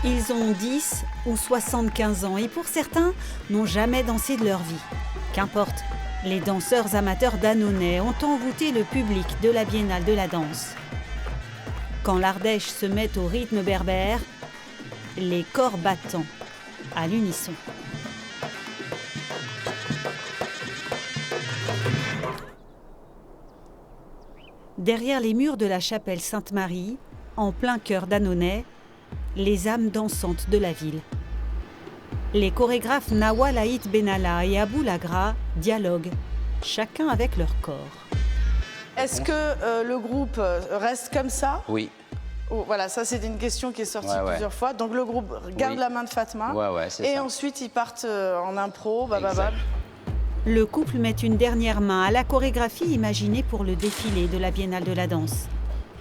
Ils ont 10 ou 75 ans et pour certains, n'ont jamais dansé de leur vie. Qu'importe, les danseurs amateurs d'Annonay ont envoûté le public de la Biennale de la danse. Quand l'Ardèche se met au rythme berbère, les corps battants à l'unisson. Derrière les murs de la chapelle Sainte-Marie, en plein cœur d'Annonay, les âmes dansantes de la ville. Les chorégraphes Nawal Haït Benalla et Abou Lagra dialoguent, chacun avec leur corps. Est-ce que le groupe reste comme ça? Oui. Oh, voilà, ça c'est une question qui est sortie Ouais. plusieurs fois. Donc le groupe garde la main de Fatma et ça. ensuite ils partent en impro. Bababa. Le couple met une dernière main à la chorégraphie imaginée pour le défilé de la Biennale de la danse.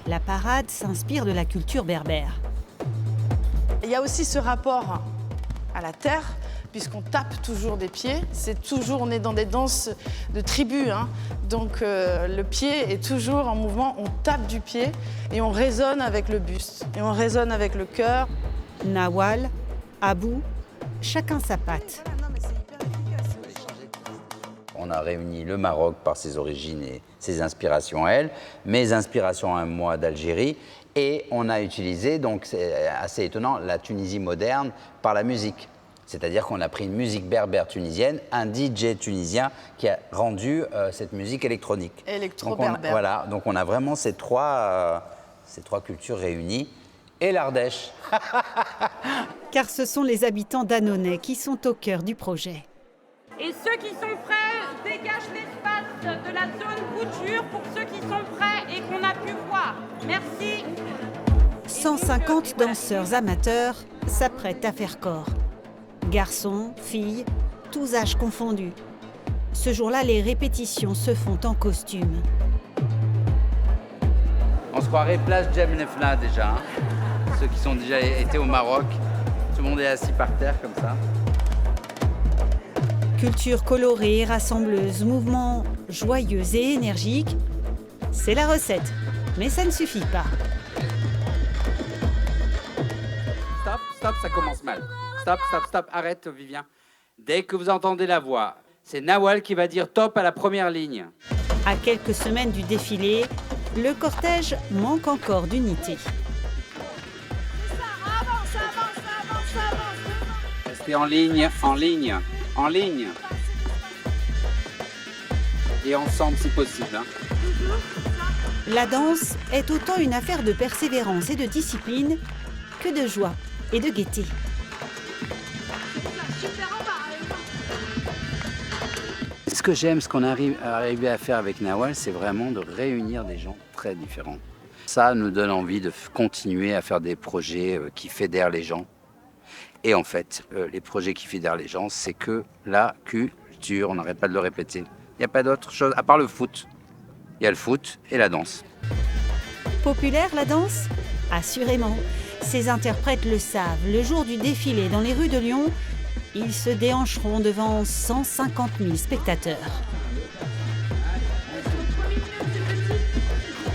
La parade s'inspire de la culture berbère. Il y a aussi ce rapport à la terre, puisqu'on tape toujours des pieds. C'est toujours, on est dans des danses de tribu, hein. Donc le pied est toujours en mouvement, on tape du pied et on résonne avec le buste, et on résonne avec le cœur. Nawal, Abou, chacun sa patte. On a réuni le Maroc par ses origines et ses inspirations à elle, mes inspirations à moi d'Algérie, et on a utilisé, donc c'est assez étonnant, la Tunisie moderne par la musique. C'est-à-dire qu'on a pris une musique berbère tunisienne, un DJ tunisien qui a rendu cette musique électronique. Électro-berbère. Voilà, donc on a vraiment ces trois cultures réunies. Et l'Ardèche. Car ce sont les habitants d'Annonay qui sont au cœur du projet. Et ceux qui sont prêts dégagent l'espace de la zone couture pour ceux qui sont prêts et qu'on a pu voir. Merci. 150 danseurs amateurs s'apprêtent à faire corps. Garçons, filles, tous âges confondus. Ce jour-là, les répétitions se font en costume. On se croirait place Djem Nefna déjà. Hein. Ceux qui sont déjà été au Maroc, tout le monde est assis par terre comme ça. Culture colorée, rassembleuse, mouvement joyeux et énergique, c'est la recette. Mais ça ne suffit pas. Stop, ça commence mal. Stop, arrête Vivien. Dès que vous entendez la voix, c'est Nawal qui va dire top à la première ligne. À quelques semaines du défilé, le cortège manque encore d'unité. Restez en ligne. Et ensemble si possible. Hein. La danse est autant une affaire de persévérance et de discipline que de joie et de gaieté. Ce que j'aime, ce qu'on arrive à faire avec Nawal, c'est vraiment de réunir des gens très différents. Ça nous donne envie de continuer à faire des projets qui fédèrent les gens. Et en fait, les projets qui fédèrent les gens, c'est que la culture, on n'arrête pas de le répéter. Il n'y a pas d'autre chose, à part le foot. Il y a le foot et la danse. Populaire la danse? Assurément. Ces interprètes le savent. Le jour du défilé dans les rues de Lyon, ils se déhancheront devant 150 000 spectateurs.